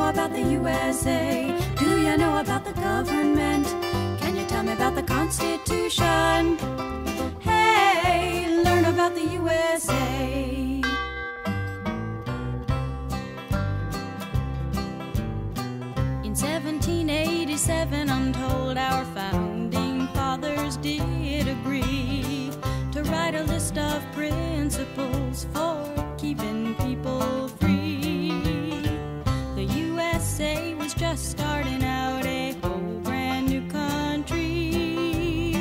know about the USA? Do you know about the government? Can you tell me about the Constitution? Hey, learn about the USA. In 1787, I'm told our founding fathers did agree to write a list of principles for keeping people free. The USA was just starting out a whole brand new country,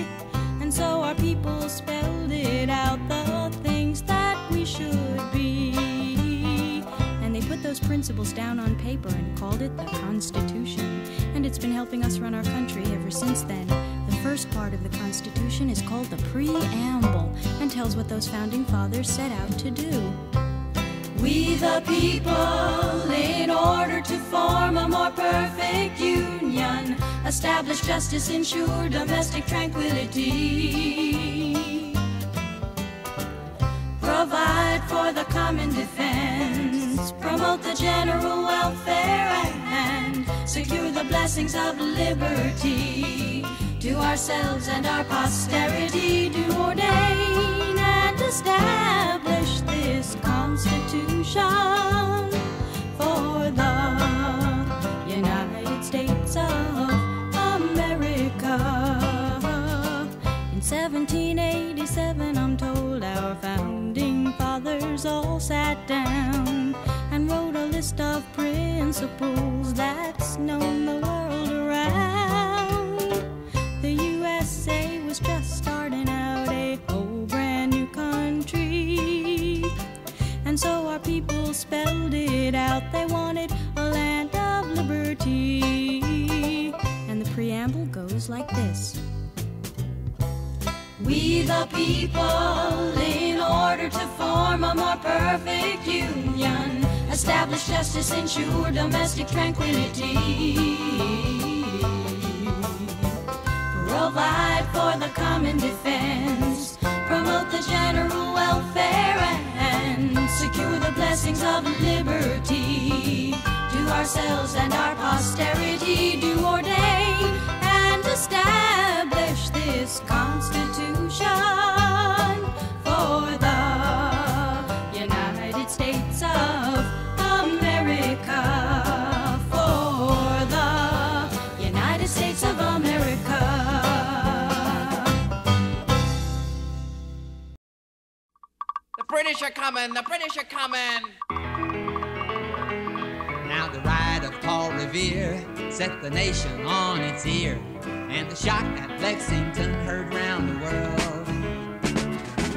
and so our people spelled it out, the things that we should be. And they put those principles down on paper and called it the Constitution, and it's been helping us run our country ever since then. The first part of the Constitution is called the Preamble and tells what those founding fathers set out to do. We the people, in order to form a more perfect union, establish justice, ensure domestic tranquility, provide for the common defense, promote the general welfare, and secure the blessings of liberty to ourselves and our posterity. Do ordain and establish this Constitution for the United States of America. In 1787, I'm told our founding fathers all sat down and wrote a list of principles that's known the world around. The USA was just starting out a whole brand new country, and so our people spelled it out. They wanted a land of liberty, and the preamble goes like this. We the people, in order to form a more perfect union, establish justice, ensure domestic tranquility, provide for the common defense, promote the general welfare, and secure the blessings of liberty to ourselves and our posterity. Do ordain and establish this Constitution for the United States of America, for the United States of America. The British are coming! The British are coming! Now the ride of Paul Revere set the nation on its ear, and the shot at Lexington heard round the world.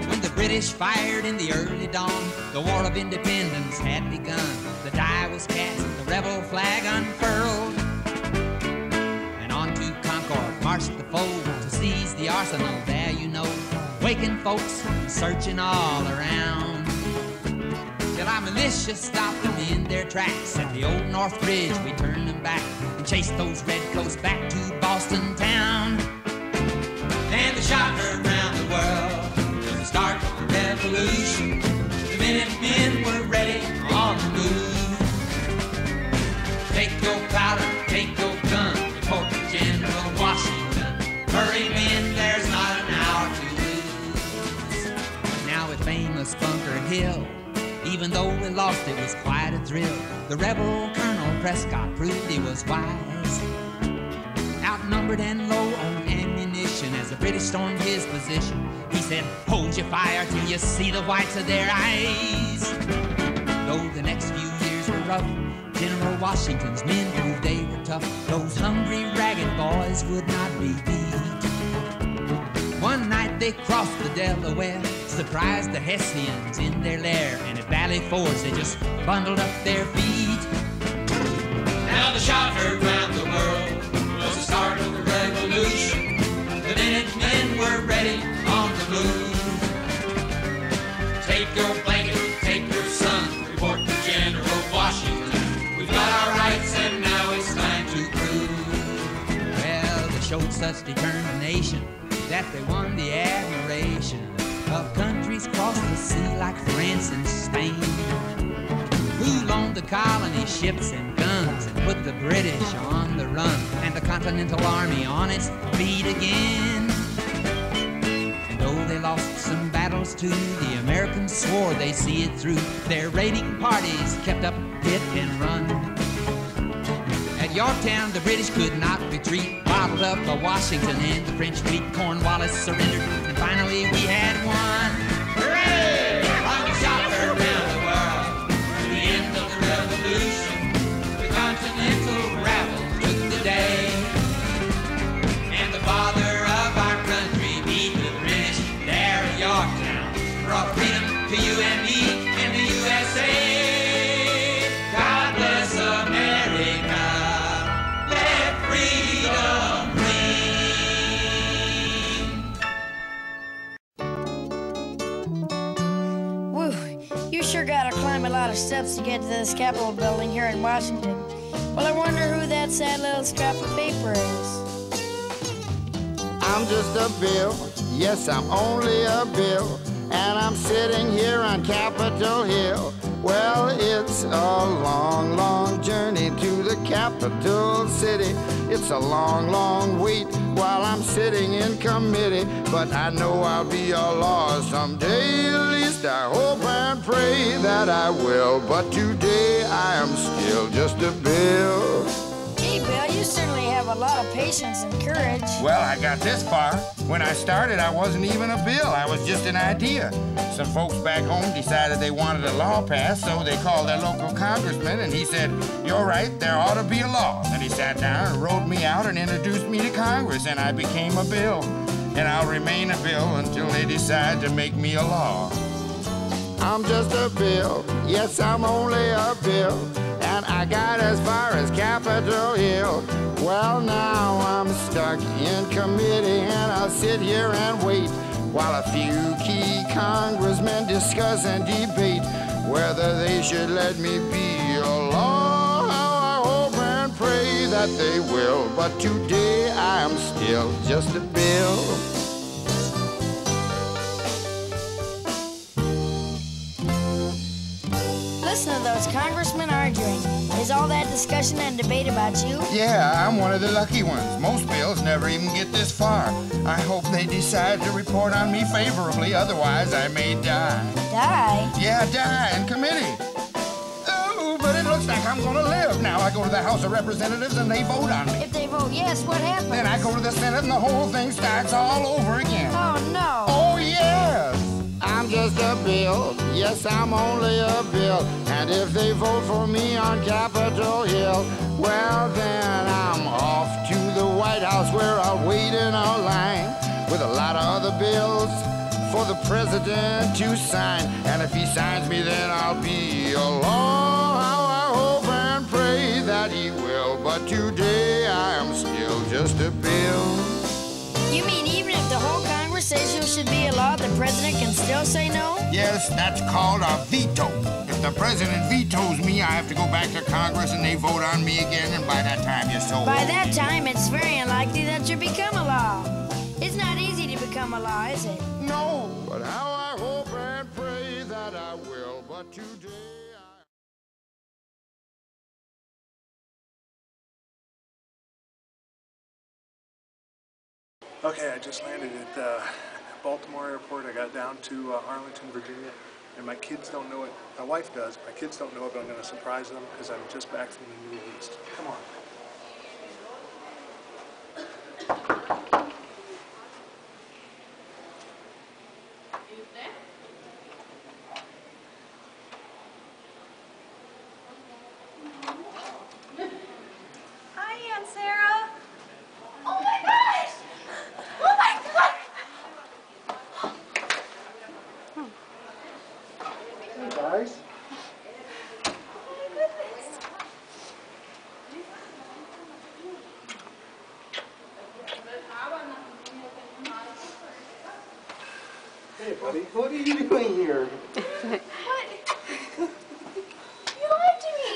When the British fired in the early dawn, the War of Independence had begun. The die was cast, the rebel flag unfurled, and on to Concord marched the foe to seize the arsenal. There you know, waking folks searching all around, till our militia stopped them in their tracks. At the old North Bridge we turned them back and chased those redcoats back to Boston town. And the shot heard round the world was the start of the revolution. The Minutemen were ready on the move. Take your powder, take your gun, report to General Washington. Hurry men, there's not an hour to lose. Now at famous Bunker Hill, even though we lost, it was quite a thrill. The rebel Colonel Prescott proved he was wise, outnumbered and low on ammunition. As the British stormed his position, he said, hold your fire till you see the whites of their eyes. Though the next few years were rough, General Washington's men proved they were tough. Those hungry, ragged boys would not be beat. One night they crossed the Delaware, surprised the Hessians in their lair, and at Valley Forge they just bundled up their feet. Now the shot heard round the world was the start of the revolution. The Minutemen were ready on the move. Take your blanket, take your sun, report to General Washington. We've got our rights and now it's time to prove. Well, they showed such determination that they won the admiration of countries across the sea like France and Spain, who loaned the colony ships and guns and put the British on the run and the Continental Army on its feet again. And though they lost some battles too, the Americans swore they'd see it through. Their raiding parties kept up hit and run. At Yorktown, the British could not retreat, bottled up by Washington and the French fleet. Cornwallis surrendered, and finally we had won. Hooray! Long shot heard round the world. To the end of the revolution, the Continental rabble took the day. And the father of our country beat the British there at Yorktown. Brought freedom to you and me and the USA. God bless America. You sure gotta climb a lot of steps to get to this Capitol building here in Washington. Well, I wonder who that sad little scrap of paper is. I'm just a bill, yes, I'm only a bill, and I'm sitting here on Capitol Hill. Well, it's a long, long journey to the capital city. It's a long, long wait while I'm sitting in committee, but I know I'll be a law someday. At least I hope and pray that I will, but today I am still just a bill. Gee, Bill, you certainly have a lot of patience and courage. Well, I got this far. When I started, I wasn't even a bill. I was just an idea. Some folks back home decided they wanted a law passed, so they called their local congressman, and he said, "You're right, there ought to be a law." Then he sat down and wrote me out and introduced me to Congress, and I became a bill. And I'll remain a bill until they decide to make me a law. I'm just a bill, yes, I'm only a bill, and I got as far as Capitol Hill. Well, now I'm stuck in committee, and I'll sit here and wait while a few key congressmen discuss and debate whether they should let me be a law. I hope and pray that they will, but today I am still just a bill. Listen to those congressmen arguing. Is all that discussion and debate about you? Yeah, I'm one of the lucky ones. Most bills never even get this far. I hope they decide to report on me favorably, otherwise I may die. Die? Yeah, die in committee. Oh, but it looks like I'm gonna live. Now I go to the House of Representatives and they vote on me. If they vote yes, what happens? Then I go to the Senate and the whole thing starts all over again. Oh, no. Oh, yes. I'm just a bill, yes, I'm only a bill, and if they vote for me on Capitol Hill, well, then I'm off to the White House where I'll wait in a line with a lot of other bills for the president to sign, and if he signs me, then I'll be a law. I hope and pray that he will, but today I am still just a bill. You mean even if the whole Congress says you should be a law, the president can still say no? Yes, that's called a veto. If the president vetoes me, I have to go back to Congress and they vote on me again, and by that time you're so... By that time, it's very unlikely that you become a law. It's not easy to become a law, is it? No, but how I hope and pray that I will, but today Okay, I just landed at Baltimore Airport. I got down to Arlington, Virginia, and my kids don't know it. My wife does. My kids don't know it, but I'm going to surprise them because I'm just back from the Middle East. Come on. Hi, Aunt Sarah. Oh my gosh! Oh my God! Hey, guys. Oh my goodness. Hey, buddy. What are you doing here? What? You lied to me.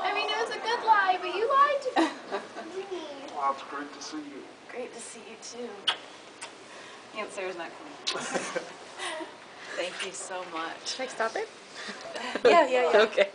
I mean, it was a good lie, but you lied to me. Wow, it's great to see you. Great to see you too. Aunt Sarah's not coming. Thank you so much. Should I stop it? Yeah, yeah, yeah. Okay.